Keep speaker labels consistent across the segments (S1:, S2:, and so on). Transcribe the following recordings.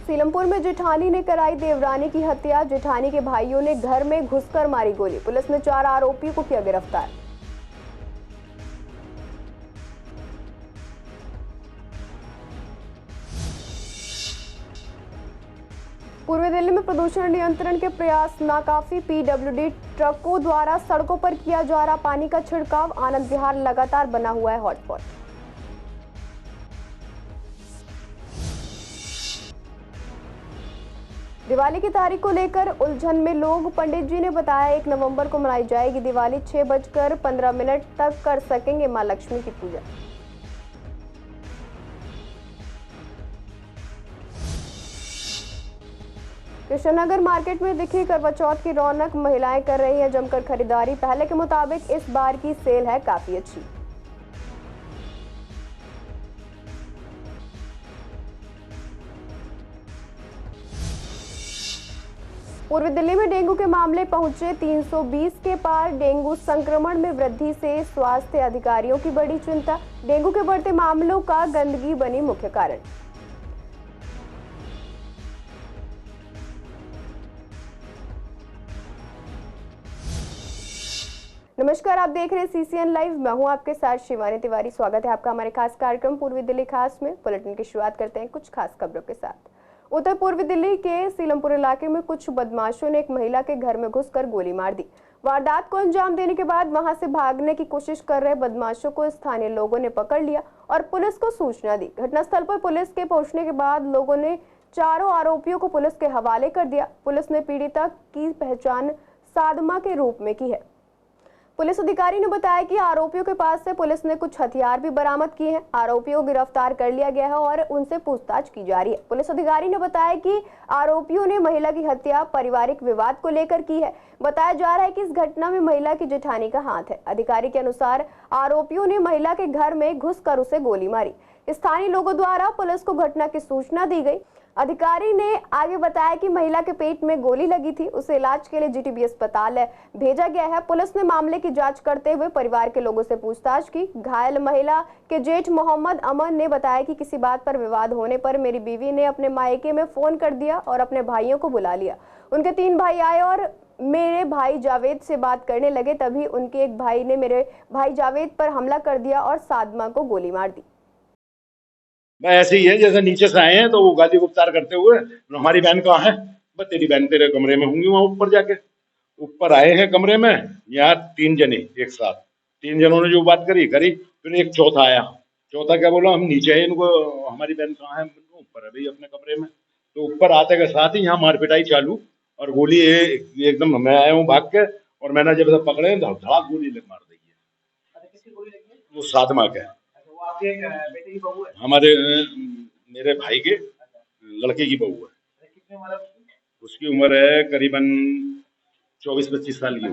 S1: सीलमपुर में जेठानी ने कराई देवरानी की हत्या। जेठानी के भाइयों ने घर में घुसकर मारी गोली। पुलिस ने 4 आरोपियों को किया गिरफ्तार। पूर्वी दिल्ली में प्रदूषण नियंत्रण के प्रयास नाकाफी। पीडब्ल्यूडी ट्रकों द्वारा सड़कों पर किया जा रहा पानी का छिड़काव। आनंद विहार लगातार बना हुआ है हॉटस्पॉट। दिवाली की तारीख को लेकर उलझन में लोग। पंडित जी ने बताया 1 नवंबर को मनाई जाएगी दिवाली। 6:15 तक कर सकेंगे मां लक्ष्मी की पूजा। कृष्णनगर मार्केट में दिखी करवा चौथ की रौनक। महिलाएं कर रही हैं जमकर खरीदारी। पहले के मुताबिक इस बार की सेल है काफी अच्छी। पूर्वी दिल्ली में डेंगू के मामले पहुंचे 320 के पार। डेंगू संक्रमण में वृद्धि से स्वास्थ्य अधिकारियों की बड़ी चिंता। डेंगू के बढ़ते मामलों का गंदगी बनी मुख्य कारण। नमस्कार, आप देख रहे हैं सीसीएन लाइव। मैं हूं आपके साथ शिवानी तिवारी। स्वागत है आपका हमारे खास कार्यक्रम पूर्वी दिल्ली खास में। बुलेटिन की शुरुआत करते हैं कुछ खास खबरों के साथ। उत्तर पूर्वी दिल्ली के सीलमपुर इलाके में कुछ बदमाशों ने एक महिला के घर में घुसकर गोली मार दी। वारदात को अंजाम देने के बाद वहां से भागने की कोशिश कर रहे बदमाशों को स्थानीय लोगों ने पकड़ लिया और पुलिस को सूचना दी। घटनास्थल पर पुलिस के पहुंचने के बाद लोगों ने चारों आरोपियों को पुलिस के हवाले कर दिया। पुलिस ने पीड़िता की पहचान सादमा के रूप में की है। पुलिस अधिकारी ने बताया कि आरोपियों के पास से पुलिस ने कुछ हथियार भी बरामद किए हैं। आरोपियों को गिरफ्तार कर लिया गया है और उनसे पूछताछ की जा रही है। पुलिस अधिकारी ने बताया कि आरोपियों ने महिला की हत्या पारिवारिक विवाद को लेकर की है। बताया जा रहा है कि इस घटना में महिला की जेठानी का हाथ है। अधिकारी के अनुसार आरोपियों ने महिला के घर में घुसकर उसे गोली मारी। स्थानीय लोगों द्वारा पुलिस को घटना की सूचना दी गई। अधिकारी ने आगे बताया कि महिला के पेट में गोली लगी थी। उसे इलाज के लिए जीटीबी अस्पताल भेजा गया है। पुलिस ने मामले की जांच करते हुए परिवार के लोगों से पूछताछ की। घायल महिला के जेठ मोहम्मद अमन ने बताया कि किसी बात पर विवाद होने पर मेरी बीवी ने अपने मायके में फोन कर दिया और अपने भाइयों को बुला लिया। उनके 3 भाई आए और मेरे भाई जावेद से बात करने लगे। तभी उनके एक भाई ने मेरे भाई जावेद पर हमला कर दिया और सादमा को गोली मार दी।
S2: ऐसे ही है जैसे नीचे से आए हैं तो वो गाली गुफ्तार करते हुए हमारी बहन कहाँ है, बस तेरी बहन तेरे कमरे में होंगी। वहां ऊपर जाके ऊपर आए हैं कमरे में। यहाँ 3 जने एक साथ, 3 जनों ने जो बात करी फिर एक चौथा आया। चौथा क्या बोला, हम नीचे आए, इनको हमारी बहन कहाँ है, ऊपर है भाई अपने कमरे में। तो ऊपर आते के साथ ही यहाँ मारपिटाई चालू और गोली एकदम मैं आया हूँ भाग के और मैंने जब पकड़े धड़ाक गोली मार दी है। वो सादमा के बेटे की बहू है, हमारे मेरे भाई के लड़के की बहू है। कितनी उम्र है उसकी? उम्र है करीबन 24-25 साल की।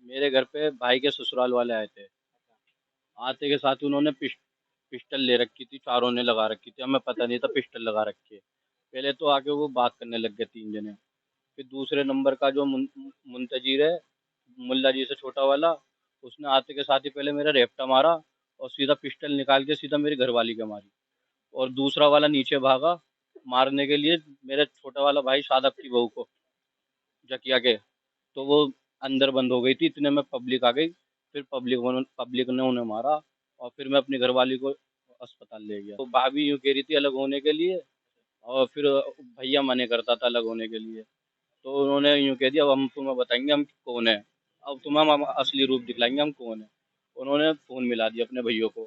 S3: मेरे घर पे भाई के ससुराल वाले आए थे। आते के साथ उन्होंने पिस्टल ले रखी थी, चारों ने लगा रखी थी। हमें पता नहीं था पिस्टल लगा रखी है। पहले तो आके वो बात करने लग गए 3 जने। फिर दूसरे नंबर का जो मुंतजीर है, मुल्ला जी से छोटा वाला, उसने आते के साथ ही पहले मेरा रेपटा मारा और सीधा पिस्टल निकाल के सीधा मेरी घरवाली के मारी। और दूसरा वाला नीचे भागा मारने के लिए मेरे छोटा वाला भाई शादाब की बहू को, जकिया के। तो वो अंदर बंद हो गई थी। इतने में पब्लिक आ गई। फिर पब्लिक ने उन्हें मारा और फिर मैं अपनी घरवाली को अस्पताल ले गया। तो भाभी यूँ कह रही थी अलग होने के लिए और फिर भैया मने करता था अलग होने के लिए। तो उन्होंने यूँ कह दिया अब हम तुम्हें बताएंगे हम कौन है, अब तुम्हें हम असली रूप दिखलाएंगे हम कौन है। उन्होंने फोन मिला दिया अपने भैयों को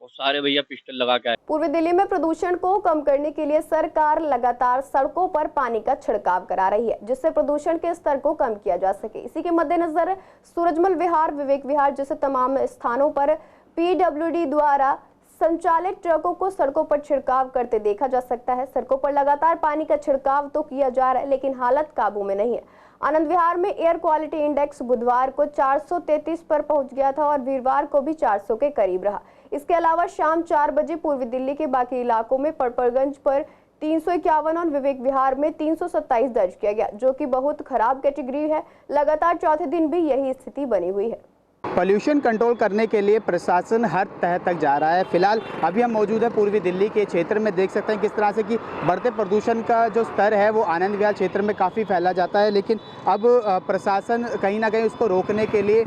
S3: और सारे भैया पिस्टल लगा के आए।
S1: पूर्वी दिल्ली में प्रदूषण को कम करने के लिए सरकार लगातार सड़कों पर पानी का छिड़काव करा रही है, जिससे प्रदूषण के स्तर को कम किया जा सके। इसी के मद्देनजर सूरजमल विहार, विवेक विहार जैसे तमाम स्थानों पर पीडब्ल्यूडी द्वारा संचालित ट्रकों को सड़कों पर छिड़काव करते देखा जा सकता है। सड़कों पर लगातार पानी का छिड़काव तो किया जा रहा है, लेकिन हालत काबू में नहीं है। आनंद विहार में एयर क्वालिटी इंडेक्स बुधवार को 433 पर पहुंच गया था और वीरवार को भी 400 के करीब रहा। इसके अलावा शाम 4 बजे पूर्वी दिल्ली के बाकी इलाकों में पड़पड़गंज पर 351 और विवेक विहार में 327 दर्ज किया गया, जो कि बहुत खराब कैटेगरी है। लगातार चौथे दिन भी यही स्थिति बनी हुई है।
S4: पोल्यूशन कंट्रोल करने के लिए प्रशासन हर तह तक जा रहा है। फिलहाल अभी हम मौजूद है पूर्वी दिल्ली के क्षेत्र में। देख सकते हैं किस तरह से कि बढ़ते प्रदूषण का जो स्तर है वो आनंद विहार क्षेत्र में काफ़ी फैला जाता है, लेकिन अब प्रशासन कहीं ना कहीं उसको रोकने के लिए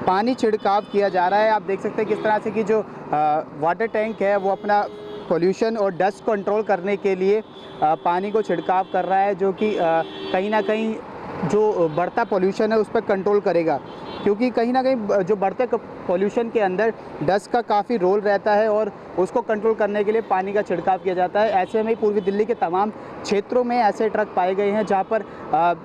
S4: पानी छिड़काव किया जा रहा है। आप देख सकते हैं किस तरह से कि जो वाटर टैंक है वो अपना पोल्यूशन और डस्ट कंट्रोल करने के लिए पानी को छिड़काव कर रहा है, जो कि कहीं ना कहीं जो बढ़ता पोल्यूशन है उस पर कंट्रोल करेगा, क्योंकि कहीं ना कहीं जो बढ़ते पोल्यूशन के अंदर डस्ट का काफ़ी रोल रहता है और उसको कंट्रोल करने के लिए पानी का छिड़काव किया जाता है। ऐसे में पूर्वी दिल्ली के तमाम क्षेत्रों में ऐसे ट्रक पाए गए हैं जहां पर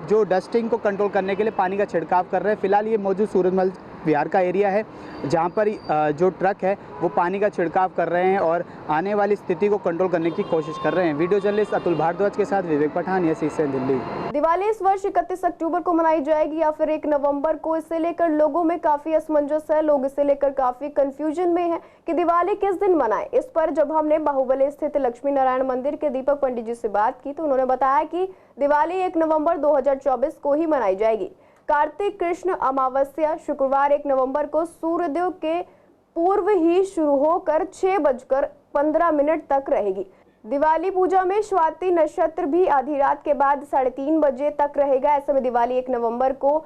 S4: जो डस्टिंग को कंट्रोल करने के लिए पानी का छिड़काव कर रहे हैं। फिलहाल ये मौजूद सूरजमल विहार का एरिया है जहां पर जो ट्रक है वो पानी का छिड़काव कर रहे हैं और आने वाली स्थिति को कंट्रोल करने की कोशिश कर रहे हैं। वीडियो जर्नलिस्ट अतुल भारद्वाज के साथ विवेक पठान, सीसीएन दिल्ली।
S1: दिवाली इस वर्ष 31 अक्टूबर को मनाई जाएगी या फिर 1 नवंबर को, इसे लेकर लोगों में काफी असमंजस है। लोग इसे लेकर काफी कंफ्यूजन में हैं कि दिवाली किस दिन मनाएं। इस पर जब हमने बाहुबली स्थित लक्ष्मी नारायण मंदिर के दीपक पंडित जी से बात की तो उन्होंने बताया कि दिवाली 1 नवंबर 2024 को ही मनाई जाएगी। कार्तिक कृष्ण अमावस्या शुक्रवार 1 नवंबर को सूर्योदय के पूर्व ही शुरू होकर 6:15 तक रहेगी। दिवाली पूजा में स्वाति नक्षत्र भी आधी रात के बाद 3:30 बजे तक रहेगा। ऐसे में दिवाली 1 नवंबर को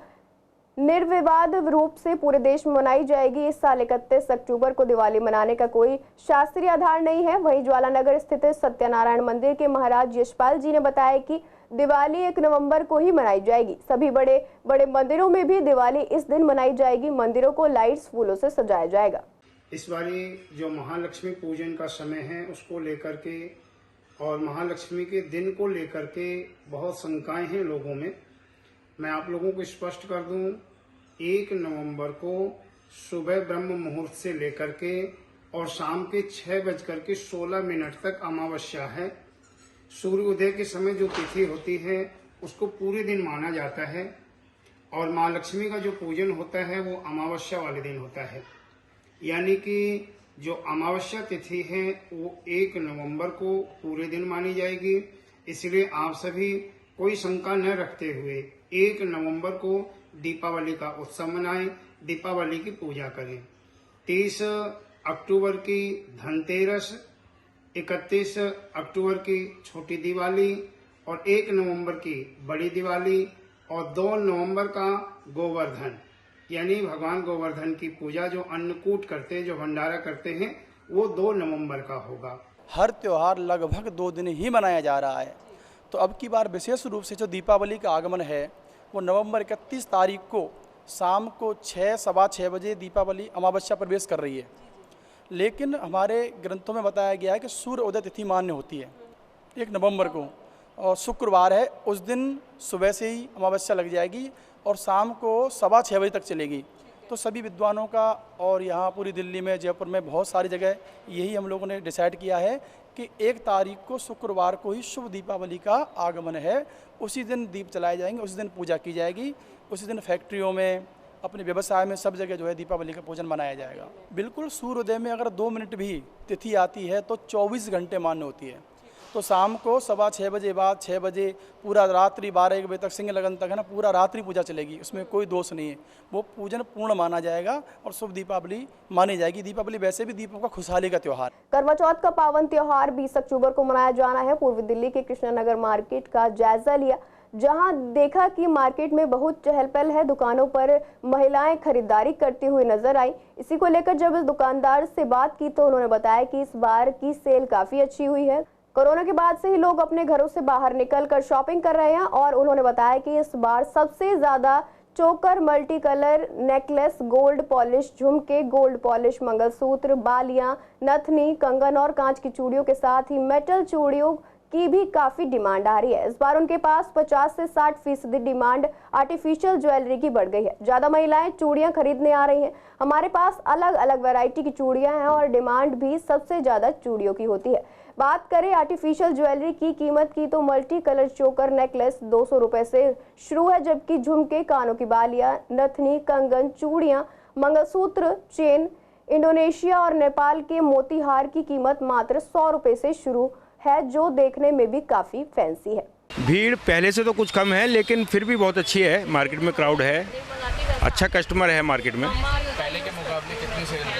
S1: निर्विवाद रूप से पूरे देश में मनाई जाएगी। इस साल 31 अक्टूबर को दिवाली मनाने का कोई शास्त्रीय आधार नहीं है। वहीं ज्वालानगर स्थित सत्यनारायण मंदिर के महाराज यशपाल जी ने बताया कि दिवाली 1 नवंबर को ही मनाई जाएगी। सभी बड़े बड़े मंदिरों में भी दिवाली इस दिन मनाई जाएगी। मंदिरों को लाइट्स फूलों से सजाया जाएगा।
S5: इस बारी जो महालक्ष्मी पूजन का समय है उसको लेकर के और महालक्ष्मी के दिन को लेकर के बहुत शंकाएं हैं लोगों में। मैं आप लोगों को स्पष्ट कर दूं, 1 नवंबर को सुबह ब्रह्म मुहूर्त से लेकर के और शाम के 6:16 तक अमावस्या है। सूर्योदय के समय जो तिथि होती है उसको पूरे दिन माना जाता है और माँ लक्ष्मी का जो पूजन होता है वो अमावस्या वाले दिन होता है। यानी कि जो अमावस्या तिथि है वो 1 नवंबर को पूरे दिन मानी जाएगी। इसलिए आप सभी कोई शंका न रखते हुए 1 नवंबर को दीपावली का उत्सव मनाएं, दीपावली की पूजा करें। 30 अक्टूबर की धनतेरस, 31 अक्टूबर की छोटी दिवाली और 1 नवंबर की बड़ी दिवाली और 2 नवंबर का गोवर्धन यानी भगवान गोवर्धन की पूजा, जो अन्नकूट करते हैं, जो भंडारा करते हैं, वो 2 नवंबर का होगा।
S6: हर त्यौहार लगभग 2 दिन ही मनाया जा रहा है, तो अब की बार विशेष रूप से जो दीपावली का आगमन है वो नवंबर 31 तारीख को शाम को 6-6:15 बजे दीपावली अमावस्या प्रवेश कर रही है। लेकिन हमारे ग्रंथों में बताया गया है कि सूर्य उदय तिथि मान्य होती है 1 नवंबर को, और शुक्रवार है, उस दिन सुबह से ही अमावस्या लग जाएगी और शाम को 6:15 बजे तक चलेगी। तो सभी विद्वानों का और यहाँ पूरी दिल्ली में, जयपुर में बहुत सारी जगह यही हम लोगों ने डिसाइड किया है कि 1 तारीख को शुक्रवार को ही शुभ दीपावली का आगमन है। उसी दिन दीप जलाए जाएंगे, उसी दिन पूजा की जाएगी, उसी दिन फैक्ट्रियों में, अपने व्यवसाय में, सब जगह जो है दीपावली का पूजन मनाया जाएगा। बिल्कुल सूर्योदय में अगर 2 मिनट भी तिथि आती है तो 24 घंटे मान्य होती है। तो शाम को 6:15 बजे बाद 6 बजे पूरा रात्रि 12-1 बजे तक, सिंह लगन तक है ना, पूरा रात्रि पूजा चलेगी। उसमें कोई दोष नहीं है, वो पूजन पूर्ण माना जाएगा और शुभ दीपावली मानी जाएगी। दीपावली वैसे भी दीपों का खुशहाली का त्यौहार।
S1: करवा चौथ का पावन त्योहार 20 अक्टूबर को मनाया जाना है। पूर्वी दिल्ली के कृष्णानगर मार्केट का जायजा लिया, जहां देखा कि मार्केट में बहुत चहल पहल है। दुकानों पर महिलाएं खरीदारी करती हुई नजर आई। इसी को लेकर जब इस दुकानदार से बात की तो उन्होंने बताया कि इस बार की सेल काफी अच्छी हुई है। कोरोना के बाद से ही लोग अपने घरों से बाहर निकलकर शॉपिंग कर रहे हैं और उन्होंने बताया कि इस बार सबसे ज्यादा चोकर, multi colour necklace, gold polish झुमके, गोल्ड पॉलिश मंगलसूत्र, बालियां, नथनी, कंगन और कांच की चूड़ियों के साथ ही मेटल चूड़ियों की भी काफी डिमांड आ रही है। इस बार उनके पास 50 से 60% डिमांड आर्टिफिशियल ज्वेलरी की बढ़ गई है। ज्यादा महिलाएं चूड़ियां खरीदने आ रही हैं। हमारे पास अलग अलग वैरायटी की चूड़ियां हैं और डिमांड भी सबसे ज्यादा चूड़ियों की होती है। बात करें आर्टिफिशियल ज्वेलरी की कीमत की तो मल्टी कलर चोकर नेकलेस 200 रुपए से शुरू है, जबकि झुमके, कानों की बालियां, नथनी, कंगन, चूड़ियां, मंगलसूत्र, चेन, इंडोनेशिया और नेपाल के मोतीहार की कीमत मात्र 100 रुपए से शुरू है, जो देखने में भी काफी फैंसी है।
S7: भीड़ पहले से तो कुछ कम है, लेकिन फिर भी बहुत अच्छी है। मार्केट में क्राउड है। अच्छा कस्टमर है मार्केट में।
S8: पहले के मुकाबले कितनी सेल है?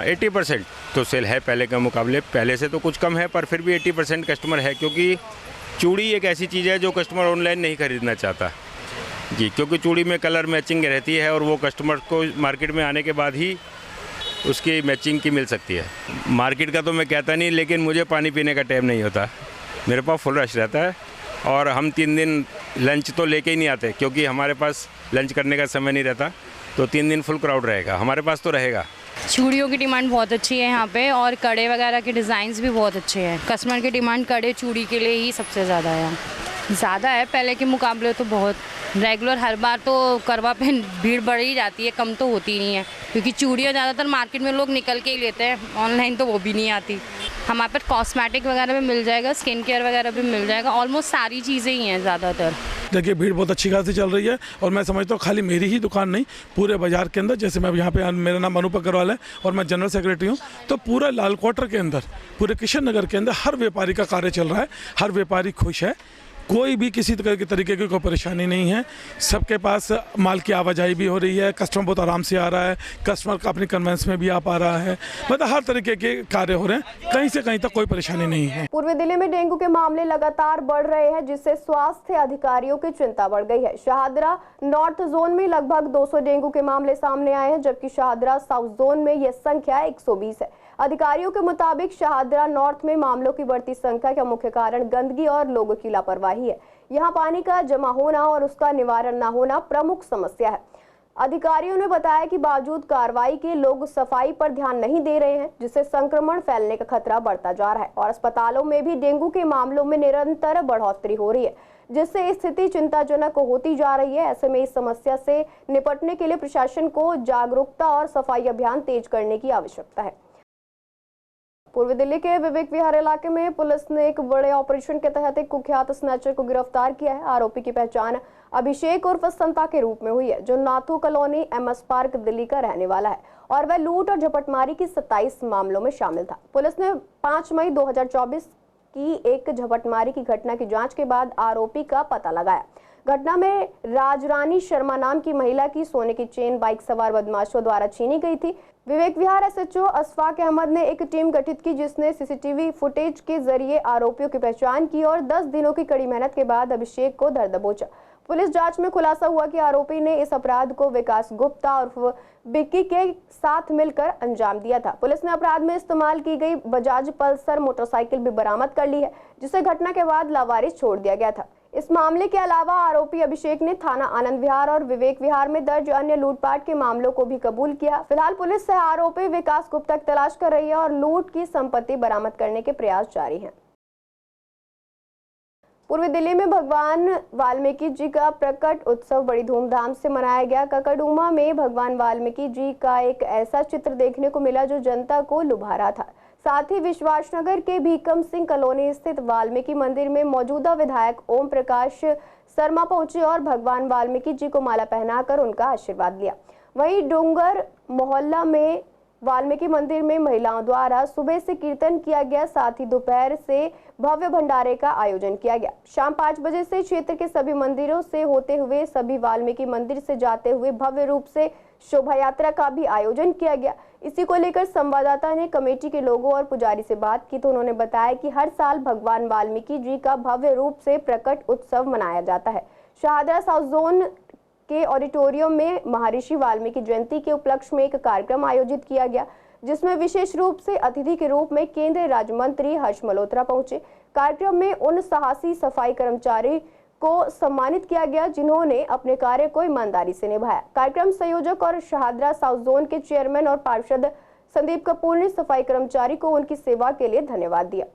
S7: 80% तो सेल है पहले के मुकाबले। पहले से तो कुछ कम है पर फिर भी 80% कस्टमर है, क्योंकि चूड़ी एक ऐसी चीज़ है जो कस्टमर ऑनलाइन नहीं खरीदना चाहता जी, क्योंकि चूड़ी में कलर मैचिंग रहती है और वो कस्टमर को मार्केट में आने के बाद ही उसकी मैचिंग की मिल सकती है। मार्केट का तो मैं कहता नहीं, लेकिन मुझे पानी पीने का टाइम नहीं होता, मेरे पास फुल रश रहता है। और हम 3 दिन लंच तो लेके ही नहीं आते, क्योंकि हमारे पास लंच करने का समय नहीं रहता, तो 3 दिन फुल क्राउड रहेगा, हमारे पास तो रहेगा।
S9: चूड़ियों की डिमांड बहुत अच्छी है यहाँ पे, और कड़े वगैरह के डिज़ाइंस भी बहुत अच्छे हैं। कस्टमर की डिमांड कड़े चूड़ी के लिए ही सबसे ज़्यादा है। ज़्यादा है पहले के मुकाबले, तो बहुत रेगुलर हर बार तो करवा पे भीड़ बढ़ ही जाती है, कम तो होती नहीं है, क्योंकि चूड़ियाँ ज़्यादातर मार्केट में लोग निकल के ही लेते हैं, ऑनलाइन तो वो भी नहीं आती। हमारे पास कॉस्मेटिक वगैरह भी मिल जाएगा, स्किन केयर वगैरह भी मिल जाएगा, ऑलमोस्ट सारी चीज़ें ही हैं ज़्यादातर।
S10: देखिए भीड़ बहुत अच्छी खासी चल रही है, और मैं समझता हूँ खाली मेरी ही दुकान नहीं, पूरे बाजार के अंदर, जैसे मैं यहाँ पे, मेरा नाम मनु अग्रवाल है और मैं जनरल सेक्रेटरी हूँ, तो पूरा लाल क्वार्टर के अंदर, पूरे किशन नगर के अंदर हर व्यापारी का कार्य चल रहा है, हर व्यापारी खुश है, कोई भी किसी तरह की तरीके की कोई परेशानी नहीं है। सबके पास माल की आवाजाही भी हो रही है, कस्टमर बहुत आराम से आ रहा है, कस्टमर का अपनी कन्वेंस में भी आ पा रहा है, मतलब हर तरीके के कार्य हो रहे हैं, कहीं से कहीं तक कोई परेशानी नहीं है।
S1: पूर्वी दिल्ली में डेंगू के मामले लगातार बढ़ रहे हैं, जिससे स्वास्थ्य अधिकारियों की चिंता बढ़ गई है। शाहदरा नॉर्थ जोन में लगभग 200 डेंगू के मामले सामने आए हैं, जबकि शाहदरा साउथ जोन में यह संख्या 120 है। अधिकारियों के मुताबिक शाहदरा नॉर्थ में मामलों की बढ़ती संख्या का मुख्य कारण गंदगी और लोगों की लापरवाही है। यहाँ पानी का जमा होना और उसका निवारण न होना प्रमुख समस्या है। अधिकारियों ने बताया कि बावजूद कार्रवाई के लोग सफाई पर ध्यान नहीं दे रहे हैं, जिससे संक्रमण फैलने का खतरा बढ़ता जा रहा है और अस्पतालों में भी डेंगू के मामलों में निरंतर बढ़ोतरी हो रही है, जिससे स्थिति चिंताजनक होती जा रही है। ऐसे में इस समस्या से निपटने के लिए प्रशासन को जागरूकता और सफाई अभियान तेज करने की आवश्यकता है। पूर्वी दिल्ली के विवेक विहार इलाके में पुलिस ने एक बड़े ऑपरेशन के तहत एक कुख्यात स्नैचर को गिरफ्तार किया है। आरोपी की पहचान अभिषेक उर्फ संता के रूप में हुई है, जो Nathu colony MS park Delhi का रहने वाला है और वह लूट और झपटमारी की 27 मामलों में शामिल था। पुलिस ने 5 मई 2024 की एक झपटमारी की घटना की जांच के बाद आरोपी का पता लगाया। घटना में राजरानी शर्मा नाम की महिला की सोने की चेन बाइक सवार बदमाशों द्वारा छीनी गई थी। विवेक विहार एसएचओ अशफाक अहमद ने एक टीम गठित की, जिसने सीसीटीवी फुटेज के जरिए आरोपियों की पहचान की और 10 दिनों की कड़ी मेहनत के बाद अभिषेक को धर दबोचा। पुलिस जांच में खुलासा हुआ कि आरोपी ने इस अपराध को विकास गुप्ता और बिक्की के साथ मिलकर अंजाम दिया था। पुलिस ने अपराध में इस्तेमाल की गई बजाज पल्सर मोटरसाइकिल भी बरामद कर ली है, जिसे घटना के बाद लावारिस छोड़ दिया गया था। इस मामले के अलावा आरोपी अभिषेक ने थाना आनंद विहार और विवेक विहार में दर्ज अन्य लूटपाट के मामलों को भी कबूल किया। फिलहाल पुलिस से आरोपी विकास गुप्ता की तलाश कर रही है और लूट की संपत्ति बरामद करने के प्रयास जारी हैं। पूर्वी दिल्ली में भगवान वाल्मीकि जी का प्रकट उत्सव बड़ी धूमधाम से मनाया गया। ककड़ुमा में भगवान वाल्मीकि जी का एक ऐसा चित्र देखने को मिला जो जनता को लुभा रहा था। साथ ही विश्वासनगर के भीकम सिंह कॉलोनी स्थित वाल्मीकि मंदिर में मौजूदा विधायक ओम प्रकाश शर्मा पहुंचे और भगवान वाल्मीकि जी को माला पहनाकर उनका आशीर्वाद लिया। वहीं डोंगर मोहल्ला में वाल्मीकि मंदिर में महिलाओं द्वारा सुबह से कीर्तन किया गया, साथ ही दोपहर से भव्य भंडारे का आयोजन किया गया। शाम 5 बजे से क्षेत्र के सभी मंदिरों से होते हुए सभी वाल्मीकि मंदिर से जाते हुए भव्य रूप से शोभा यात्रा का भी आयोजन किया गया। इसी को लेकर संवाददाता ने कमेटी के लोगों और पुजारी से बात की तो उन्होंने बताया कि हर साल भगवान वाल्मीकि जी का भव्य रूप से प्रकट उत्सव मनाया जाता है। शाहदरा साउथ जोन के ऑडिटोरियम में महर्षि वाल्मीकि जयंती के उपलक्ष्य में एक कार्यक्रम आयोजित किया गया, जिसमें विशेष रूप से अतिथि के रूप में केंद्रीय राज्य मंत्री हर्ष मल्होत्रा पहुंचे। कार्यक्रम में उन साहसी सफाई कर्मचारी को सम्मानित किया गया जिन्होंने अपने कार्य को ईमानदारी से निभाया। कार्यक्रम संयोजक और शाहदरा साउथ जोन के चेयरमैन और पार्षद संदीप कपूर ने सफाई कर्मचारी को उनकी सेवा के लिए धन्यवाद दिया।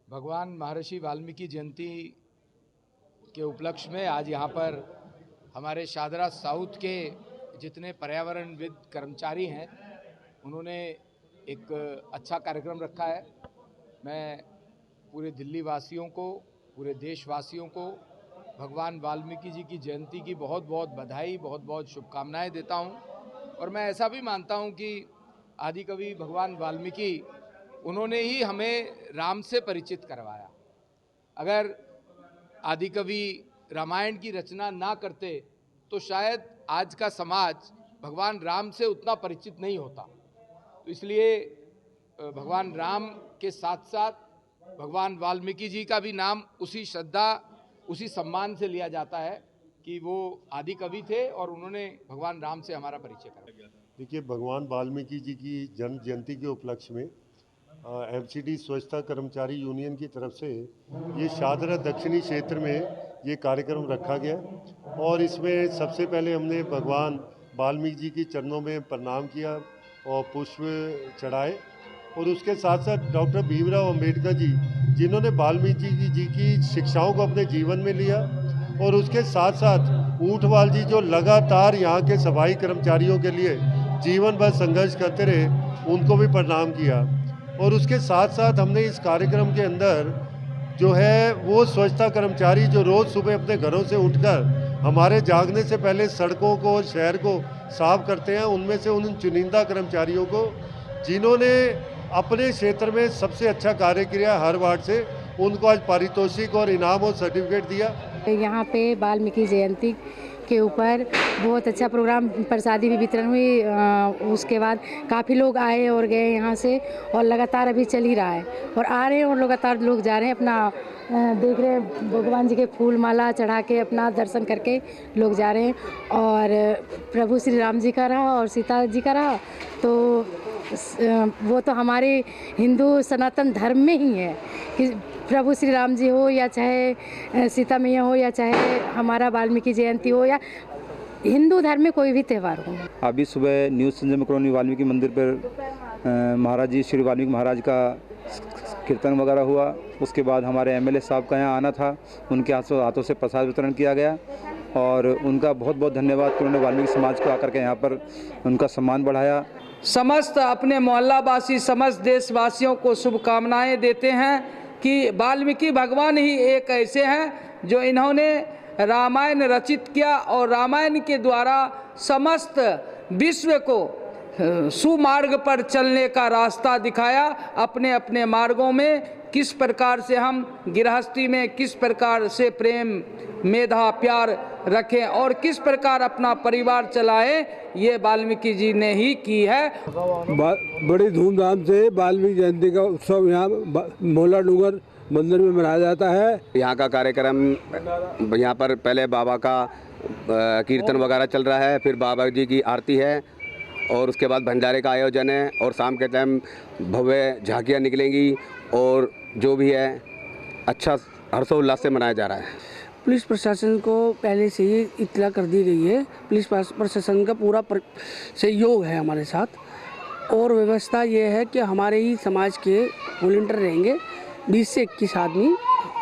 S8: भगवान महर्षि वाल्मीकि जयंती के उपलक्ष्य में आज यहाँ पर हमारे शाहदरा साउथ के जितने पर्यावरणविद कर्मचारी हैं उन्होंने एक अच्छा कार्यक्रम रखा है। मैं पूरे दिल्ली वासियों को, पूरे देशवासियों को भगवान वाल्मीकि जी की जयंती की बहुत बहुत बधाई, बहुत बहुत शुभकामनाएं देता हूं। और मैं ऐसा भी मानता हूं कि आदिकवि भगवान वाल्मीकि उन्होंने ही हमें राम से परिचित करवाया। अगर आदिकवि रामायण की रचना ना करते तो शायद आज का समाज भगवान राम से उतना परिचित नहीं होता। तो इसलिए भगवान राम के साथ साथ भगवान वाल्मीकि जी का भी नाम उसी श्रद्धा, उसी सम्मान से लिया जाता है कि वो आदि कवि थे और उन्होंने भगवान राम से हमारा परिचय कराया।
S11: देखिए, भगवान वाल्मीकि जी की जन्म जयंती के उपलक्ष्य में एमसीडी स्वच्छता कर्मचारी यूनियन की तरफ से ये शाहदरा दक्षिणी क्षेत्र में ये कार्यक्रम रखा गया और इसमें सबसे पहले हमने भगवान वाल्मीकि जी के चरणों में प्रणाम किया और पुष्प चढ़ाए और उसके साथ साथ डॉक्टर भीमराव अंबेडकर जी, जिन्होंने वाल्मीकि जी की शिक्षाओं को अपने जीवन में लिया, और उसके साथ साथ ऊंटवाल जी जो लगातार यहाँ के सफाई कर्मचारियों के लिए जीवन भर संघर्ष करते रहे, उनको भी प्रणाम किया। और उसके साथ साथ हमने इस कार्यक्रम के अंदर जो है वो स्वच्छता कर्मचारी जो रोज़ सुबह अपने घरों से उठकर हमारे जागने से पहले सड़कों को, शहर को साफ करते हैं, उनमें से उन चुनिंदा कर्मचारियों को जिन्होंने अपने क्षेत्र में सबसे अच्छा कार्य किया हर वार्ड से, उनको आज पारितोषिक और इनाम और सर्टिफिकेट दिया।
S12: यहाँ पे वाल्मीकि जयंती के ऊपर बहुत अच्छा प्रोग्राम, प्रसादी भी वितरण हुई। उसके बाद काफ़ी लोग आए और गए यहाँ से, और लगातार अभी चल ही रहा है और आ रहे हैं और लगातार लोग जा रहे हैं, अपना देख रहे हैं, भगवान जी के फूल माला चढ़ा के अपना दर्शन करके लोग जा रहे हैं। और प्रभु श्री राम जी का रहा और सीता जी का रहा, तो वो तो हमारे हिंदू सनातन धर्म में ही है कि प्रभु श्री राम जी हो या चाहे सीता मैया हो या चाहे हमारा वाल्मीकि जयंती हो या हिंदू धर्म में कोई भी त्यौहार हो।
S13: अभी सुबह न्यू संजम कॉलोनी वाल्मीकि मंदिर पर महाराज जी श्री वाल्मीकि महाराज का कीर्तन वगैरह हुआ। उसके बाद हमारे एमएलए साहब का यहाँ आना था, उनके हाथों से प्रसाद वितरण किया गया और उनका बहुत बहुत धन्यवाद कि उन्होंने वाल्मीकि समाज को आकर के यहाँ पर उनका सम्मान बढ़ाया।
S14: समस्त अपने मोहल्लावासी, समस्त देशवासियों को शुभकामनाएं देते हैं कि वाल्मीकि भगवान ही एक ऐसे हैं जो इन्होंने रामायण रचित किया और रामायण के द्वारा समस्त विश्व को सुमार्ग पर चलने का रास्ता दिखाया। अपने अपने मार्गों में किस प्रकार से हम गृहस्थी में किस प्रकार से प्रेम, मेधा, प्यार रखें और किस प्रकार अपना परिवार चलाएं, ये वाल्मीकि जी ने ही की है।
S15: बड़ी धूमधाम से वाल्मीकि जयंती का उत्सव यहाँ मोहल्ला डूंगर मंदिर में मनाया जाता है।
S16: यहाँ का कार्यक्रम, यहाँ पर पहले बाबा का कीर्तन वगैरह चल रहा है, फिर बाबा जी की आरती है और उसके बाद भंडारे का आयोजन है और शाम के टाइम भव्य झांकियाँ निकलेंगी और जो भी है अच्छा हर्षोल्लास से मनाया जा रहा है।
S17: पुलिस प्रशासन को पहले से ही इत्तला कर दी गई है। पुलिस प्रशासन का पूरा सहयोग है हमारे साथ और व्यवस्था ये है कि हमारे ही समाज के वॉलंटियर रहेंगे, 20 से 21 आदमी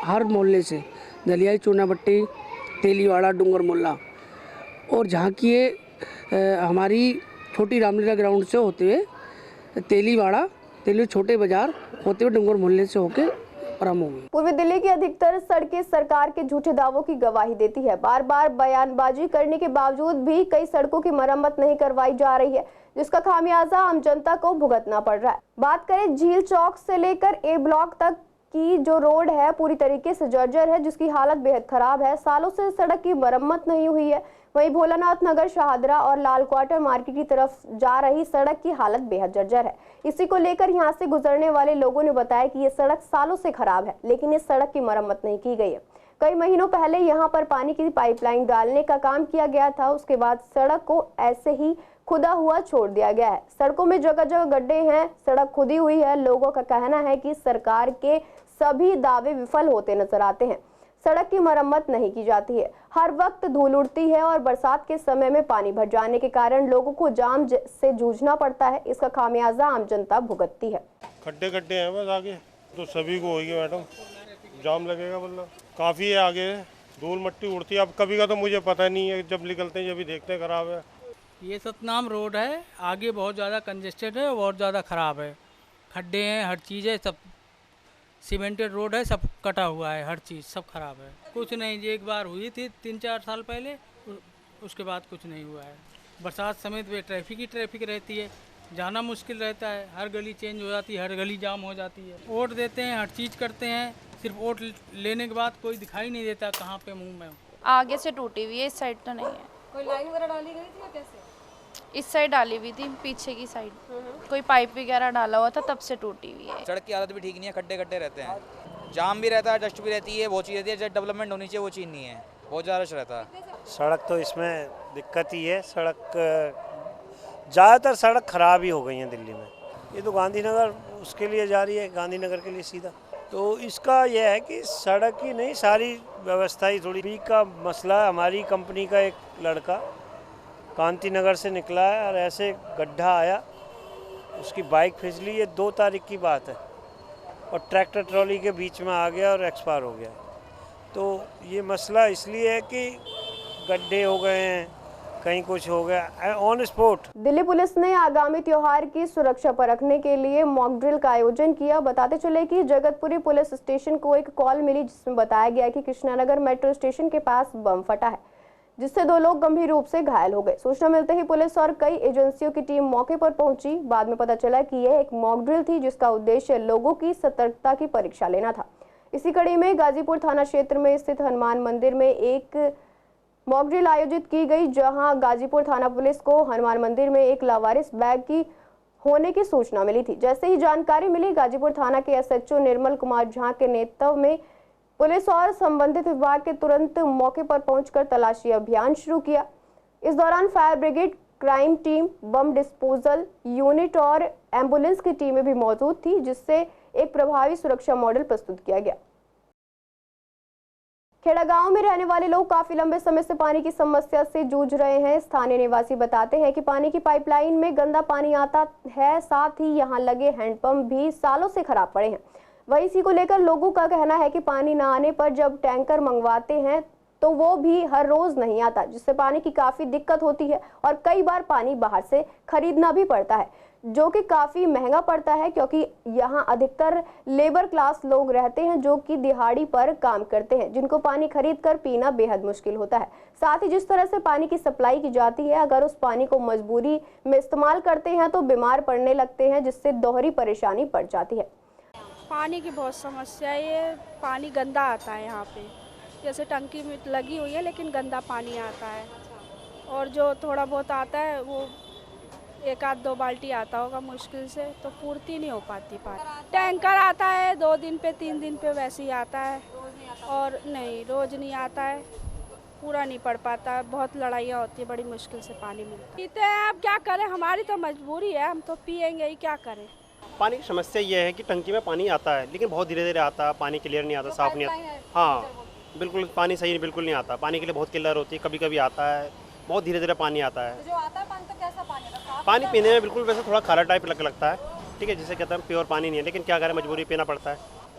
S17: हर मोहल्ले से, दलियाई, चूनाभट्टी, तेलीवाड़ा, डूंगर मोहल्ला, और झांकिए हमारी छोटी रामलीला ग्राउंड से होते हुए तेलीवाड़ा, तेली छोटे बाजार होते हुए डूंगर मोहल्ले से होके आरम्भ होंगे।
S1: पूर्वी दिल्ली की अधिकतर सड़कें सरकार के झूठे दावों की गवाही देती है। बार बार बयानबाजी करने के बावजूद भी कई सड़कों की मरम्मत नहीं करवाई जा रही है, जिसका खामियाजा आम जनता को भुगतना पड़ रहा है। बात करें झील चौक से लेकर ए ब्लॉक तक की जो रोड है पूरी तरीके से जर्जर है, जिसकी हालत बेहद खराब है। सालों से सड़क की मरम्मत नहीं हुई है। वहीं भोलानाथ नगर, शाहदरा और लाल क्वार्टर मार्केट की तरफ जा रही सड़क की हालत बेहद जर्जर है। इसी को लेकर यहां से गुजरने वाले लोगों ने बताया कि ये सड़क सालों से खराब है, लेकिन इस सड़क की मरम्मत नहीं की गई है। कई महीनों पहले यहां पर पानी की पाइपलाइन डालने का काम किया गया था, उसके बाद सड़क को ऐसे ही खुदा हुआ छोड़ दिया गया है। सड़कों में जगह जगह गड्ढे हैं, सड़क खुदी हुई है। लोगों का कहना है कि सरकार के सभी दावे विफल होते नजर आते हैं। सड़क की मरम्मत नहीं की जाती है, हर वक्त धूल उड़ती है और बरसात के समय में पानी भर जाने के कारण लोगों को जाम से जूझना पड़ता है। इसका खामियाजा आम जनता भुगतती है।
S18: खड्डे खड्डे हैं बस, आगे तो सभी को होगी मैडम, जाम लगेगा, मतलब काफ़ी है आगे, धूल मट्टी उड़ती है। अब कभी का तो मुझे पता नहीं है, जब निकलते हैं जब भी देखते हैं खराब है।
S19: ये सतनाम रोड है, आगे बहुत ज़्यादा कंजेस्टेड है, बहुत ज़्यादा ख़राब है, खड्डे हैं, हर चीज़ है, सब सीमेंटेड रोड है, सब कटा हुआ है, हर चीज़ सब खराब है। कुछ नहीं, एक बार हुई थी 3-4 साल पहले, उसके बाद कुछ नहीं हुआ है। बरसात समेत वे ट्रैफिक रहती है, जाना मुश्किल रहता है, हर गली चेंज हो जाती है, हर गली जाम हो जाती है। वोट देते हैं, हर चीज़ करते हैं, सिर्फ वोट लेने के बाद कोई दिखाई नहीं देता कहाँ पे मुँह में
S20: आगे से टूटी हुई है, इस साइड तो नहीं है।
S1: कोई लाइन वगैरह डाली गई थी या कैसे?
S20: इस साइड डाली हुई थी, पीछे की साइड कोई पाइप वगैरह डाला हुआ था, तब से टूटी हुई है।
S21: सड़क की हालत भी ठीक नहीं है, खड्डे खड्डे रहते हैं, जाम भी रहता है, डस्ट भी रहती है, वो चीज़ रहती है। जो डेवलपमेंट होनी चाहिए वो चीज़ नहीं है, बहुत ज़्यादा रश रहता है।
S22: सड़क तो इसमें दिक्कत ही है, सड़क ज़्यादातर सड़क ख़राब ही हो गई है दिल्ली में। ये तो गांधीनगर उसके लिए जा रही है, गांधीनगर के लिए सीधा। तो इसका यह है कि सड़क ही नहीं, सारी व्यवस्था ही थोड़ी वीक का मसला है। हमारी कंपनी का एक लड़का कांति नगर से निकला है और ऐसे गड्ढा आया, उसकी बाइक फिसली, ये 2 तारीख की बात है, और ट्रैक्टर ट्रॉली के बीच में आ गया और एक्सपायर हो गया। तो ये मसला इसलिए है कि गड्ढे हो गए हैं, कहीं कुछ हो गया ऑन स्पॉट।
S1: दिल्ली पुलिस ने आगामी त्योहार की सुरक्षा पर रखने के लिए मॉक ड्रिल का आयोजन किया। बताते चले कि जगतपुरी पुलिस स्टेशन को एक कॉल मिली जिसमें बताया गया कि कृष्णानगर मेट्रो स्टेशन के पास बम फटा है, जिससे 2 लोग गंभीर रूप से घायल हो गए। सूचना मिलते ही पुलिस और कई एजेंसियों की टीम मौके पर पहुंची। बाद में पता चला कि यह एक मॉक ड्रिल थी जिसका उद्देश्य लोगों की सतर्कता की परीक्षा लेना था। इसी कड़ी में गाजीपुर थाना क्षेत्र में स्थित हनुमान मंदिर में एक मॉक ड्रिल आयोजित की गई, जहां गाजीपुर थाना पुलिस को हनुमान मंदिर में एक लावारिस बैग की होने की सूचना मिली थी। जैसे ही जानकारी मिली, गाजीपुर थाना के SHO निर्मल कुमार झा के नेतृत्व में पुलिस और संबंधित विभाग के तुरंत मौके पर पहुंचकर तलाशी अभियान शुरू किया। इस दौरान fire brigade, crime team, bomb disposal unit और एम्बुलेंस की टीमें भी मौजूद थी, जिससे एक प्रभावी सुरक्षा मॉडल प्रस्तुत किया गया। खेड़ा गांव में रहने वाले लोग काफी लंबे समय से पानी की समस्या से जूझ रहे हैं। स्थानीय निवासी बताते हैं कि पानी की पाइपलाइन में गंदा पानी आता है, साथ ही यहां लगे हैंडपंप भी सालों से खराब पड़े हैं। वहीं इसी को लेकर लोगों का कहना है कि पानी न आने पर जब टैंकर मंगवाते हैं तो वो भी हर रोज नहीं आता, जिससे पानी की काफी दिक्कत होती है और कई बार पानी बाहर से खरीदना भी पड़ता है, जो कि काफी महंगा पड़ता है, क्योंकि यहाँ अधिकतर लेबर क्लास लोग रहते हैं जो कि दिहाड़ी पर काम करते हैं, जिनको पानी खरीद कर पीना बेहद मुश्किल होता है। साथ ही जिस तरह से पानी की सप्लाई की जाती है, अगर उस पानी को मजबूरी में इस्तेमाल करते हैं तो बीमार पड़ने लगते हैं, जिससे दोहरी परेशानी पड़ जाती है।
S23: पानी की बहुत समस्या है, ये पानी गंदा आता है यहाँ पे, जैसे टंकी में लगी हुई है लेकिन गंदा पानी आता है, और जो थोड़ा बहुत आता है वो 1-2 बाल्टी आता होगा मुश्किल से, तो पूर्ति नहीं हो पाती पानी। टैंकर आता है 2 दिन पे 3 दिन पे वैसे ही आता है, और नहीं रोज़ नहीं आता है, पूरा नहीं पड़ पाता, बहुत लड़ाइयाँ होती है, बड़ी मुश्किल से पानी मिलता। पीते हैं, अब क्या करें, हमारी तो मजबूरी है, हम तो पियेंगे ही, क्या करें।
S24: पानी की समस्या ये है कि टंकी में पानी आता है लेकिन बहुत धीरे धीरे आता है, पानी क्लियर नहीं आता, साफ नहीं आता। हाँ बिल्कुल, पानी सही बिल्कुल नहीं आता, पानी के लिए बहुत किल्लत होती है, कभी कभी आता है, बहुत धीरे धीरे पानी आता है।
S1: जो आता है पानी तो कैसा पानी है?
S24: पानी पीने में बिल्कुल वैसे थोड़ा खारा टाइप लगता है, ठीक है, जिसे कहते हैं प्योर पानी नहीं है, लेकिन क्या करें, मजबूरी पीना पड़ता है।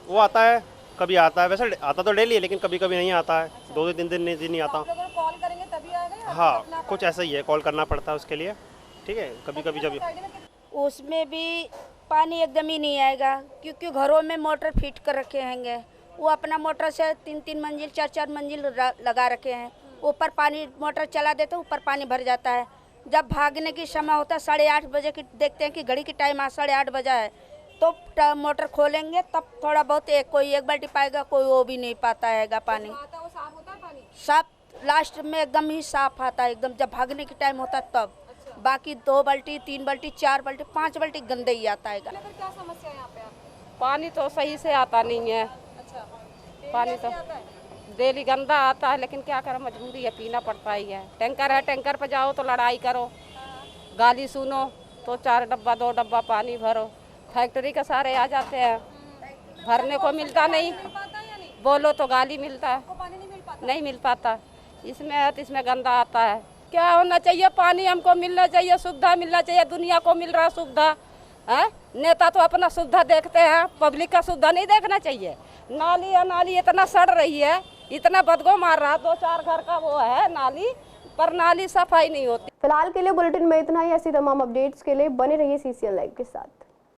S24: वो आता है, कभी आता है, वैसे आता तो डेली है लेकिन कभी कभी नहीं आता है, 2-3 दिन नहीं आता।
S1: कॉल करेंगे तभी आएगा?
S24: हाँ कुछ ऐसा ही है, कॉल करना पड़ता है उसके लिए, ठीक है, कभी कभी जब
S25: उसमें भी पानी एकदम ही नहीं आएगा, क्योंकि घरों में मोटर फिट कर रखे हैंगे, वो अपना मोटर से 3-3 मंजिल 4-4 मंजिल लगा रखे हैं, ऊपर पानी मोटर चला देते ऊपर पानी भर जाता है। जब भागने की समय होता है 8:30 बजे की, देखते हैं कि घड़ी की टाइम 8:30 बजा है, तो मोटर खोलेंगे तब थोड़ा बहुत कोई 1 बाल्टी पाएगा, कोई वो भी नहीं पाता हैगा पानी। साफ लास्ट में एकदम ही साफ आता है, एकदम जब भागने की टाइम होता है तब, बाकी 2 बाल्टी 3 बाल्टी 4 बाल्टी 5 बाल्टी गंदे ही आता है।
S1: क्या समस्या है यहाँ पे?
S26: पानी तो सही से आता नहीं है।
S1: अच्छा,
S26: पानी तो डेली गंदा आता है, लेकिन क्या करें, मजबूरी है, पीना पड़ता ही है। टैंकर है, टैंकर पर जाओ तो लड़ाई करो, गाली सुनो तो 4 डब्बा 2 डब्बा पानी भरो, फैक्ट्री के सारे आ जाते हैं, भरने को मिलता नहीं, बोलो तो गाली मिलता है, नहीं मिल पाता। इसमें है तो इसमें गंदा आता है। क्या होना चाहिए, पानी हमको मिलना चाहिए, सुविधा मिलना चाहिए, दुनिया को मिल रहा सुविधा है। नेता तो अपना सुविधा देखते हैं, पब्लिक का सुविधा नहीं देखना चाहिए। नाली इतना सड़ रही है, इतना बदबू मार रहा, 2-4 घर का वो है नाली, पर नाली सफाई नहीं होती।
S1: फिलहाल के लिए बुलेटिन में इतना ही। ऐसी तमाम अपडेट्स के लिए बने रहिए CCN लाइव के साथ।